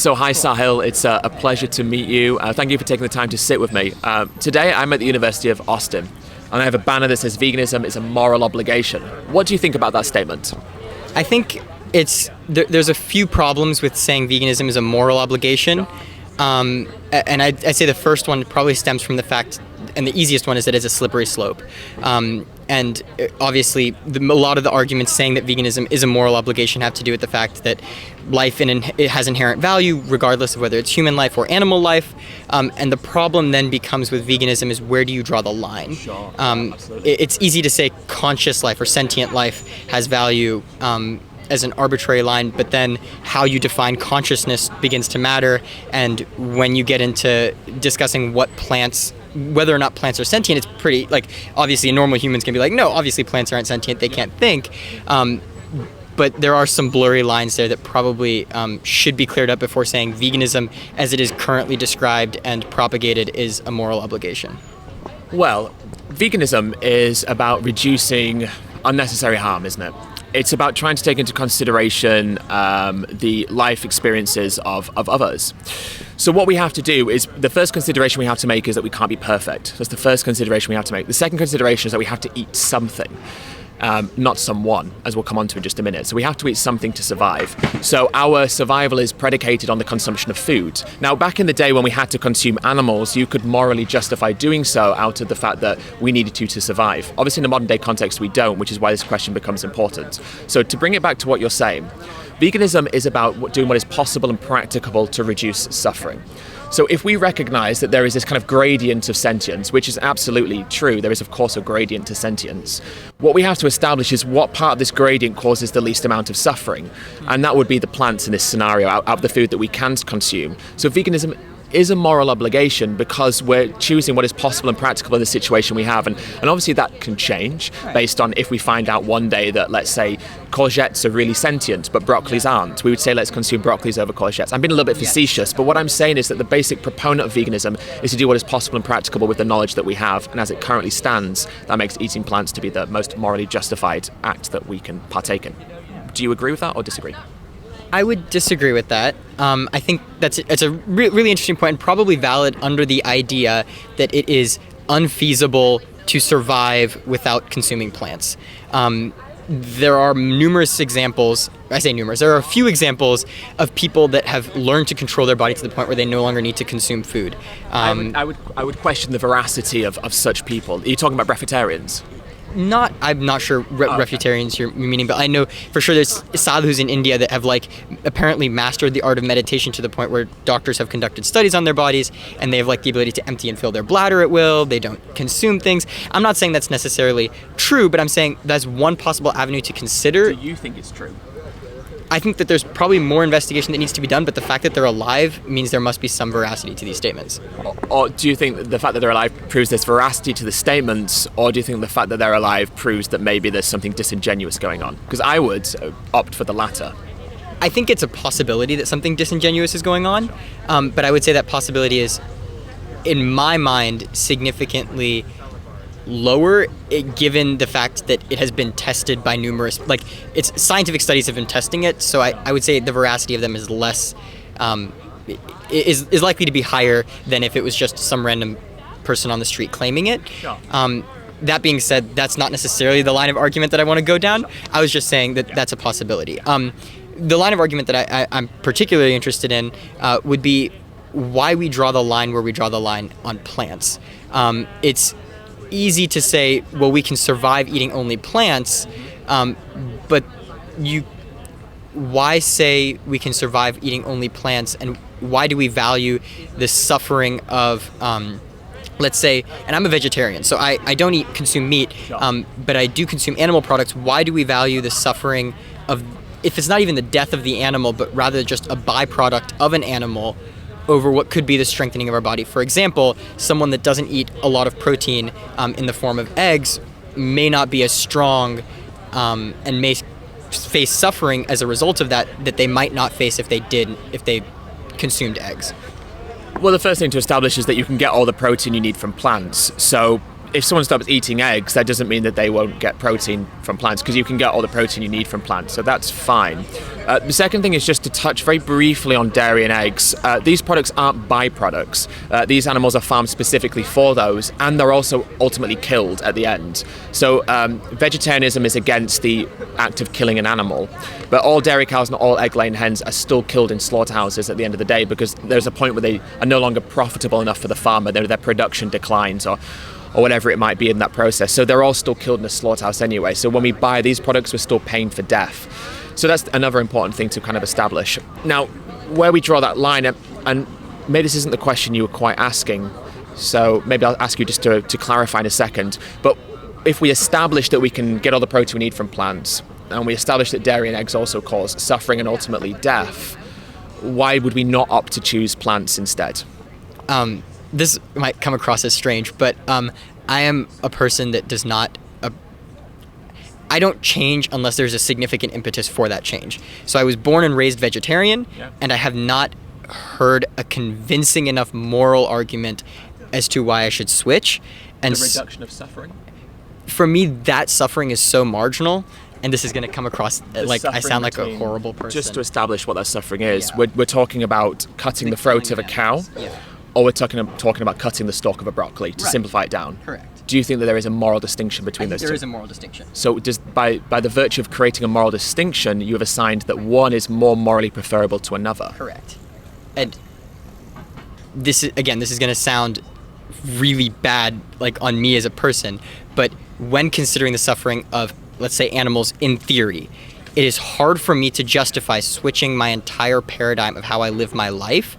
So hi Sahil, it's a pleasure to meet you. Thank you for taking the time to sit with me. Today I'm at the University of Austin and I have a banner that says veganism is a moral obligation. What do you think about that statement? I think there's a few problems with saying veganism is a moral obligation. And I'd say the first one probably stems from the fact, and the easiest one is that it's a slippery slope. And obviously, a lot of the arguments saying that veganism is a moral obligation have to do with the fact that life it has inherent value, regardless of whether it's human life or animal life. And the problem then becomes with veganism is where do you draw the line? Sure, it's easy to say conscious life or sentient life has value as an arbitrary line, but then how you define consciousness begins to matter. And when you get into discussing whether or not plants are sentient, it's pretty, obviously normal humans can be like, no, obviously plants aren't sentient, they can't think. But there are some blurry lines there that probably should be cleared up before saying veganism, as it is currently described and propagated, is a moral obligation. Well, veganism is about reducing unnecessary harm, isn't it? It's about trying to take into consideration the life experiences of others. So what we have to do is, the first consideration we have to make is that we can't be perfect. That's the first consideration we have to make. The second consideration is that we have to eat something. Not someone, as we'll come on to in just a minute. So we have to eat something to survive. So our survival is predicated on the consumption of food. Now, back in the day when we had to consume animals, you could morally justify doing so out of the fact that we needed to survive. Obviously, in the modern day context, we don't, which is why this question becomes important. So to bring it back to what you're saying, veganism is about doing what is possible and practicable to reduce suffering. So if we recognize that there is this kind of gradient of sentience, which is absolutely true, there is of course a gradient to sentience, what we have to establish is what part of this gradient causes the least amount of suffering. And that would be the plants in this scenario, out of the food that we can consume. So veganism is a moral obligation because we're choosing what is possible and practical in the situation we have. And obviously that can change based on if we find out one day that, let's say, courgettes are really sentient, but broccolis aren't. We would say let's consume broccolis over courgettes. I'm being a little bit facetious, but what I'm saying is that the basic proponent of veganism is to do what is possible and practicable with the knowledge that we have. And as it currently stands, that makes eating plants to be the most morally justified act that we can partake in. Do you agree with that or disagree? I would disagree with that. I think it's a really interesting point and probably valid under the idea that it is unfeasible to survive without consuming plants. There are numerous examples, I say numerous, there are a few examples of people that have learned to control their body to the point where they no longer need to consume food. I would question the veracity of such people. Are you talking about breatharians? I'm not sure refutarians you're meaning, but I know for sure there's sadhus in India that have apparently mastered the art of meditation to the point where doctors have conducted studies on their bodies and they have the ability to empty and fill their bladder at will. They don't consume things. I'm not saying that's necessarily true, but I'm saying that's one possible avenue to consider. Do you think it's true? I think that there's probably more investigation that needs to be done, but the fact that they're alive means there must be some veracity to these statements. Or do you think that the fact that they're alive proves there's veracity to the statements, or do you think the fact that they're alive proves that maybe there's something disingenuous going on? Because I would opt for the latter. I think it's a possibility that something disingenuous is going on, but I would say that possibility is, in my mind, significantly lower, given the fact that it has been tested by numerous, it's scientific studies have been testing it, so I would say the veracity of them is less, is likely to be higher than if it was just some random person on the street claiming it. Sure. That being said, that's not necessarily the line of argument that I want to go down. I was just saying that that's a possibility. The line of argument that I'm particularly interested in would be why we draw the line where we draw the line on plants. It's easy to say, well, we can survive eating only plants, but why say we can survive eating only plants, and why do we value the suffering of, let's say, and I'm a vegetarian, so I don't consume meat, but I do consume animal products. Why do we value the suffering of, if it's not even the death of the animal, but rather just a byproduct of an animal, over what could be the strengthening of our body? For example, someone that doesn't eat a lot of protein in the form of eggs may not be as strong and may face suffering as a result of that they might not face if they consumed eggs. Well, the first thing to establish is that you can get all the protein you need from plants. So if someone stops eating eggs, that doesn't mean that they won't get protein from plants, because you can get all the protein you need from plants, so that's fine. The second thing is just to touch very briefly on dairy and eggs. These products aren't byproducts. These animals are farmed specifically for those, and they're also ultimately killed at the end. So vegetarianism is against the act of killing an animal, but all dairy cows and all egg-laying hens are still killed in slaughterhouses at the end of the day, because there's a point where they are no longer profitable enough for the farmer. Their production declines, or whatever it might be in that process. So they're all still killed in a slaughterhouse anyway. So when we buy these products, we're still paying for death. So that's another important thing to kind of establish. Now, where we draw that line, and maybe this isn't the question you were quite asking, so maybe I'll ask you just to clarify in a second, but if we establish that we can get all the protein we need from plants, and we establish that dairy and eggs also cause suffering and ultimately death, why would we not opt to choose plants instead? This might come across as strange, but I am a person that does not... I don't change unless there's a significant impetus for that change. So I was born and raised vegetarian, and I have not heard a convincing enough moral argument as to why I should switch. And the reduction of suffering? For me, that suffering is so marginal, and this is going to come across like I sound like a horrible person. Just to establish what that suffering is, we're talking about cutting the throat of a cow, or we're talking about cutting the stalk of a broccoli, to simplify it down. Correct. Do you think that there is a moral distinction between those two? There is a moral distinction. So by the virtue of creating a moral distinction, you have assigned that one is more morally preferable to another. Correct. And this is going to sound really bad, like, on me as a person, but when considering the suffering of, let's say, animals in theory, it is hard for me to justify switching my entire paradigm of how I live my life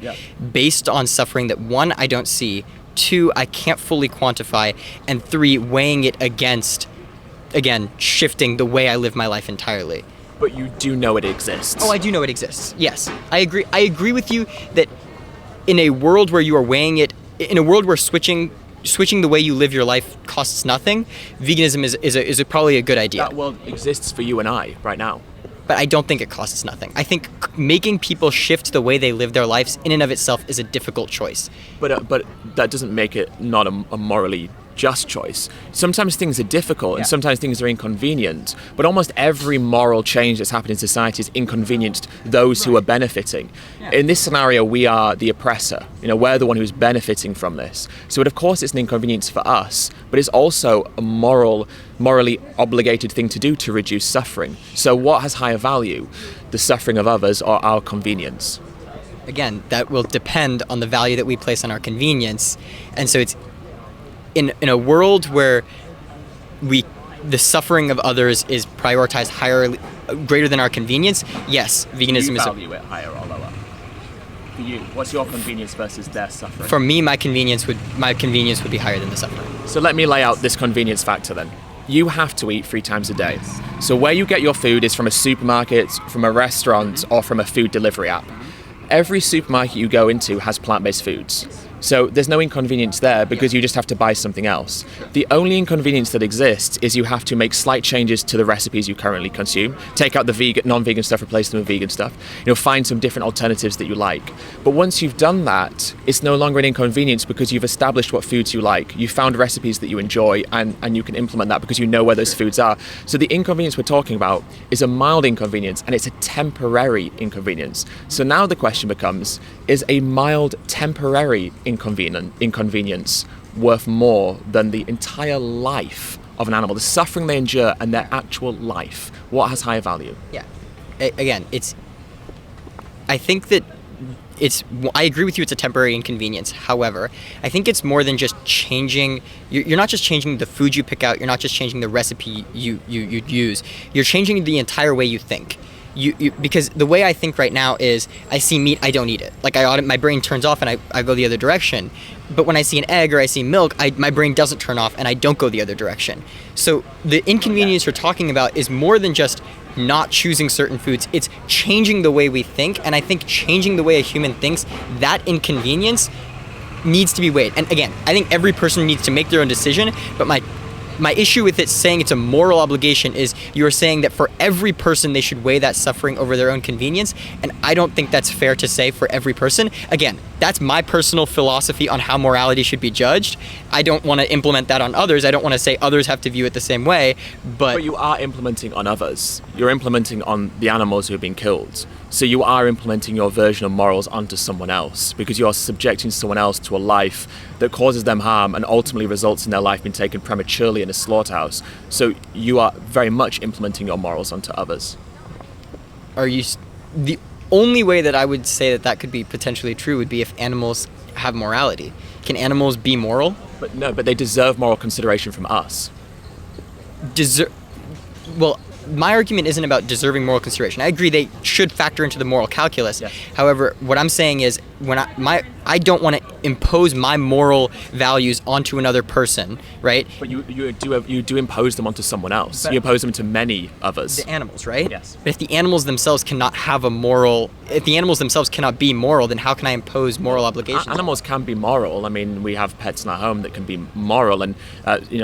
based on suffering that, one, I don't see, two, I can't fully quantify, and three, weighing it against, again, shifting the way I live my life entirely. But you do know it exists. Oh, I do know it exists. Yes. I agree with you that in a world where you are weighing it, in a world where switching the way you live your life costs nothing, veganism is probably a good idea. That world exists for you and I right now. But I don't think it costs nothing. I think making people shift the way they live their lives in and of itself is a difficult choice. But that doesn't make it not a morally just choice. Sometimes things are difficult and sometimes things are inconvenient, but almost every moral change that's happened in society has inconvenienced those who are benefiting. In this scenario, we are the oppressor. We're the one who's benefiting from this. So of course it's an inconvenience for us, but it's also a morally obligated thing to do to reduce suffering. So what has higher value? The suffering of others or our convenience? Again, that will depend on the value that we place on our convenience. And so it's in a world where the suffering of others is prioritized greater than our convenience, yes, veganism is... Do you value it higher or lower? For you, what's your convenience versus their suffering? For me, my convenience would be higher than the suffering. So let me lay out this convenience factor then. You have to eat 3 times a day. So where you get your food is from a supermarket, from a restaurant, or from a food delivery app. Every supermarket you go into has plant-based foods. So there's no inconvenience there because you just have to buy something else. The only inconvenience that exists is you have to make slight changes to the recipes you currently consume. Take out the non-vegan stuff, replace them with vegan stuff. Find some different alternatives that you like. But once you've done that, it's no longer an inconvenience because you've established what foods you like. You found recipes that you enjoy and you can implement that because you know where those foods are. So the inconvenience we're talking about is a mild inconvenience and it's a temporary inconvenience. So now the question becomes, is a mild temporary inconvenience worth more than the entire life of an animal, the suffering they endure and their actual life? What has higher value? Yeah. Again, I think that I agree with you, it's a temporary inconvenience. However, I think it's more than just changing, you're not just changing the food you pick out, you're not just changing the recipe you use, you're changing the entire way you think. Because the way I think right now is, I see meat, I don't eat it. Like my brain turns off and I go the other direction. But when I see an egg or I see milk, my brain doesn't turn off and I don't go the other direction. So the inconvenience you're talking about is more than just not choosing certain foods. It's changing the way we think. And I think changing the way a human thinks, that inconvenience needs to be weighed. And again, I think every person needs to make their own decision. But my issue with it saying it's a moral obligation is you're saying that for every person they should weigh that suffering over their own convenience, and I don't think that's fair to say for every person. Again, that's my personal philosophy on how morality should be judged. I don't want to implement that on others. I don't want to say others have to view it the same way, but you are implementing on others. You're implementing on the animals who have been killed. So you are implementing your version of morals onto someone else, because you are subjecting someone else to a life that causes them harm and ultimately results in their life being taken prematurely in a slaughterhouse. So you are very much implementing your morals onto others. The only way that I would say that that could be potentially true would be if animals have morality. Can animals be moral? But they deserve moral consideration from us. Well, my argument isn't about deserving moral consideration. I agree they should factor into the moral calculus. Yes. However, what I'm saying is I don't want to impose my moral values onto another person, right? But you do impose them onto someone else. You impose them to many others. The animals, right? Yes. But if the animals themselves cannot be moral, then how can I impose moral obligations? Animals can be moral. I mean, we have pets in our home that can be moral, and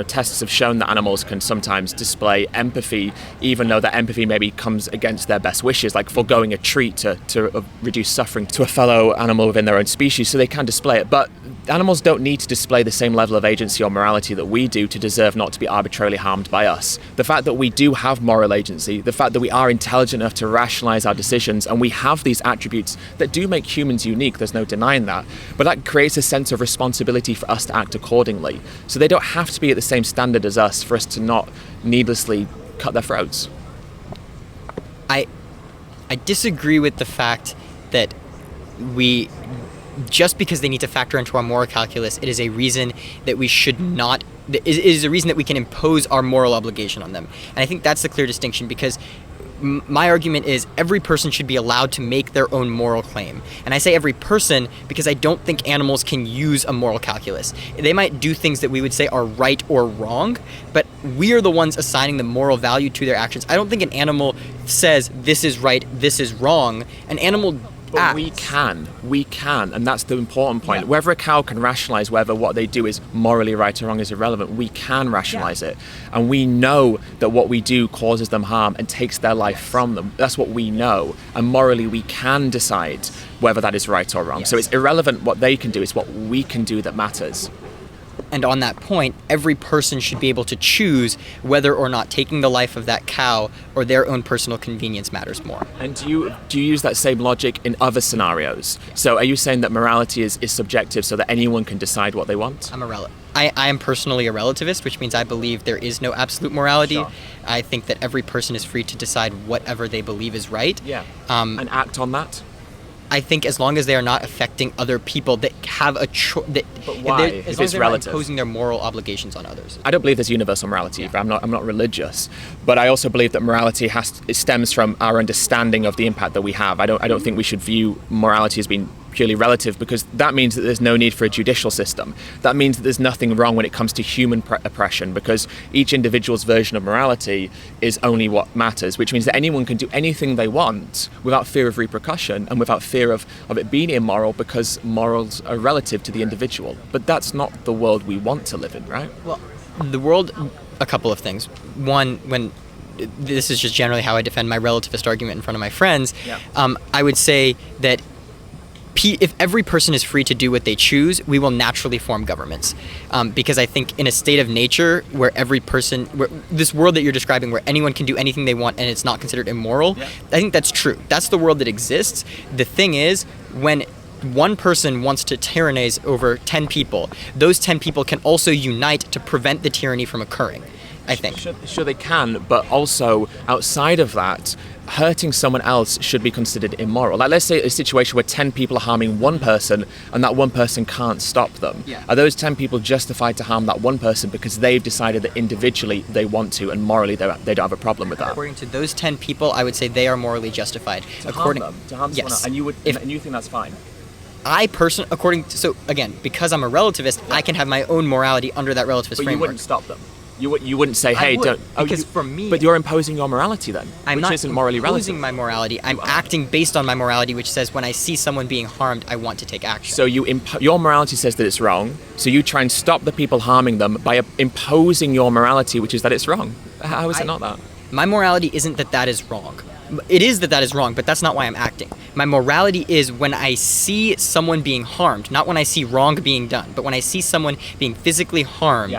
tests have shown that animals can sometimes display empathy, even though that empathy maybe comes against their best wishes, like foregoing a treat to reduce suffering to a fellow animal within their own species, so they can display it. But animals don't need to display the same level of agency or morality that we do to deserve not to be arbitrarily harmed by us. The fact that we do have moral agency, the fact that we are intelligent enough to rationalize our decisions, and we have these attributes that do make humans unique, there's no denying that, but that creates a sense of responsibility for us to act accordingly. So they don't have to be at the same standard as us for us to not needlessly cut their throats. I disagree with the fact that just because they need to factor into our moral calculus, it is a reason that we should not. It is a reason that we can impose our moral obligation on them. And I think that's the clear distinction, because my argument is every person should be allowed to make their own moral claim. And I say every person because I don't think animals can use a moral calculus. They might do things that we would say are right or wrong, but we are the ones assigning the moral value to their actions. I don't think an animal says this is right, this is wrong. An animal But we can, and that's the important point. Yeah. Whether a cow can rationalize whether what they do is morally right or wrong is irrelevant. We can rationalize it, and we know that what we do causes them harm and takes their life from them. That's what we know, and morally we can decide whether that is right or wrong. Yes. So it's irrelevant what they can do, it's what we can do that matters. And on that point, every person should be able to choose whether or not taking the life of that cow or their own personal convenience matters more. And do you use that same logic in other scenarios? So are you saying that morality is subjective so that anyone can decide what they want? I am personally a relativist, which means I believe there is no absolute morality. Sure. I think that every person is free to decide whatever they believe is right. Yeah. And act on that? I think as long as they are not affecting other people that have a choice. But why? If it's relative, not imposing their moral obligations on others. I don't believe there's universal morality. I'm not religious, but I also believe that morality it stems from our understanding of the impact that we have. I don't think we should view morality as being purely relative, because that means that there's no need for a judicial system. That means that there's nothing wrong when it comes to human oppression, because each individual's version of morality is only what matters, which means that anyone can do anything they want without fear of repercussion and without fear of it being immoral, because morals are relative to the individual. But that's not the world we want to live in, right? Well, the world, a couple of things. One, this is just generally how I defend my relativist argument in front of my friends, I would say that if every person is free to do what they choose, we will naturally form governments. Because I think in a state of nature where this world that you're describing, where anyone can do anything they want and it's not considered immoral, I think that's true. That's the world that exists. The thing is, when one person wants to tyrannize over 10 people, those 10 people can also unite to prevent the tyranny from occurring, I think. Sure they can, but also outside of that, hurting someone else should be considered immoral. Like, let's say a situation where 10 people are harming one person and that one person can't stop them. Yeah. Are those 10 people justified to harm that one person because they've decided that individually they want to, and morally they don't have a problem with that? According to those 10 people, I would say they are morally justified. To harm someone else, and you think that's fine? So again, because I'm a relativist, I can have my own morality under that relativist framework. But you wouldn't stop them. You wouldn't say, hey, I would, don't. because for me, but you're imposing your morality then, I'm which not isn't morally imposing relative. my morality. I'm acting based on my morality, which says when I see someone being harmed, I want to take action. So your morality says that it's wrong. So you try and stop the people harming them by imposing your morality, which is that it's wrong. How is it not that? My morality isn't that is wrong. It is that is wrong, but that's not why I'm acting. My morality is when I see someone being harmed, not when I see wrong being done, but when I see someone being physically harmed,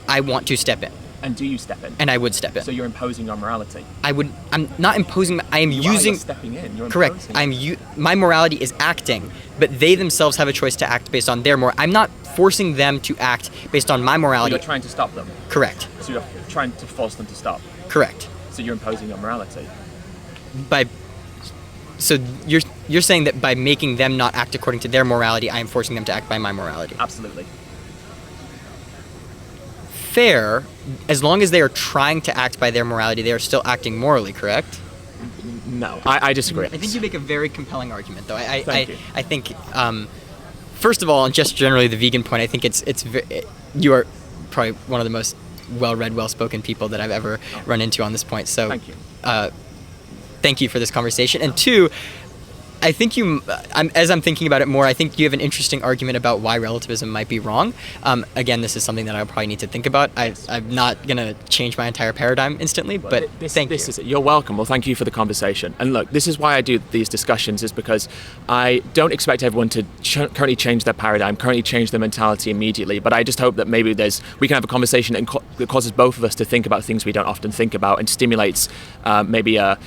I want to step in. And do you step in? And I would step in. So you're imposing your morality. I'm not imposing. I am using. You're stepping in. You're correct. imposing. My morality is acting, but they themselves have a choice to act based on their I'm not forcing them to act based on my morality. You're trying to stop them. Correct. So you're trying to force them to stop. Correct. So you're imposing your morality. So you're saying that by making them not act according to their morality, I am forcing them to act by my morality. Absolutely. Fair, as long as they are trying to act by their morality, they are still acting morally, correct? No, I disagree. I think you make a very compelling argument, though. Thank you. I think, first of all, on just generally the vegan point, I think you are probably one of the most well-read, well-spoken people that I've ever run into on this point. So, thank you. Thank you for this conversation. And two, I think as I'm thinking about it more, I think you have an interesting argument about why relativism might be wrong. Again, this is something that I probably need to think about. I'm not going to change my entire paradigm instantly, but thank you. You're welcome. Well, thank you for the conversation. And look, this is why I do these discussions, is because I don't expect everyone to currently change their paradigm, currently change their mentality immediately, but I just hope that maybe we can have a conversation that causes both of us to think about things we don't often think about and stimulates maybe a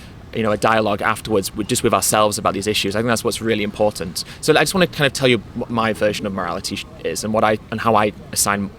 dialogue afterwards just with ourselves about these issues. I think that's what's really important. So I just want to kind of tell you what my version of morality is and how I assign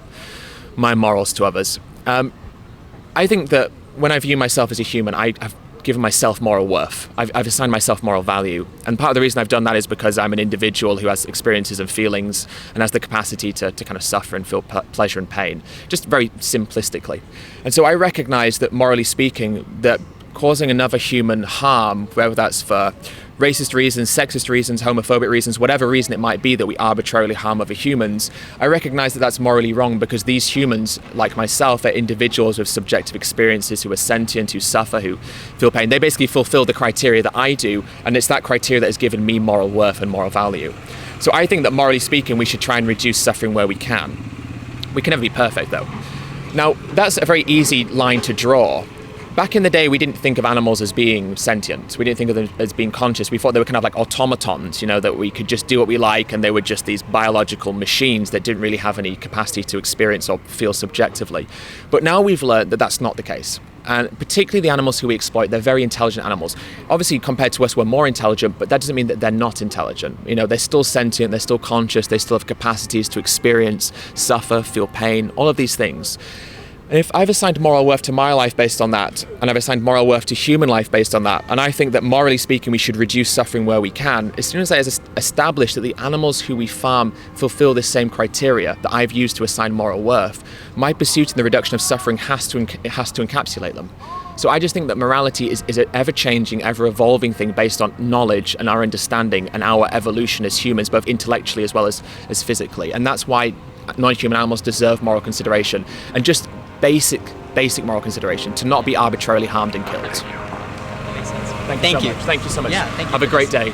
my morals to others. I think that when I view myself as a human, I've given myself moral worth. I've assigned myself moral value. And part of the reason I've done that is because I'm an individual who has experiences and feelings and has the capacity to kind of suffer and feel pleasure and pain, just very simplistically. And so I recognize that, morally speaking, that causing another human harm, whether that's for racist reasons, sexist reasons, homophobic reasons, whatever reason it might be that we arbitrarily harm other humans, I recognize that that's morally wrong, because these humans, like myself, are individuals with subjective experiences, who are sentient, who suffer, who feel pain. They basically fulfill the criteria that I do, and it's that criteria that has given me moral worth and moral value. So I think that, morally speaking, we should try and reduce suffering where we can. We can never be perfect, though. Now, that's a very easy line to draw. Back in the day, we didn't think of animals as being sentient. We didn't think of them as being conscious. We thought they were kind of like automatons, that we could just do what we like, and they were just these biological machines that didn't really have any capacity to experience or feel subjectively. But now we've learned that that's not the case. And particularly the animals who we exploit, they're very intelligent animals. Obviously, compared to us, we're more intelligent, but that doesn't mean that they're not intelligent. They're still sentient, they're still conscious, they still have capacities to experience, suffer, feel pain, all of these things. And if I've assigned moral worth to my life based on that, and I've assigned moral worth to human life based on that, and I think that, morally speaking, we should reduce suffering where we can, as soon as I establish that the animals who we farm fulfill this same criteria that I've used to assign moral worth, my pursuit in the reduction of suffering has to encapsulate them. So I just think that morality is an ever-changing, ever-evolving thing based on knowledge and our understanding and our evolution as humans, both intellectually as well as physically. And that's why non-human animals deserve moral consideration, and just basic moral consideration, to not be arbitrarily harmed and killed. That makes sense. Thank you so much. Thank you so much. Yeah, thank you. Have a great day.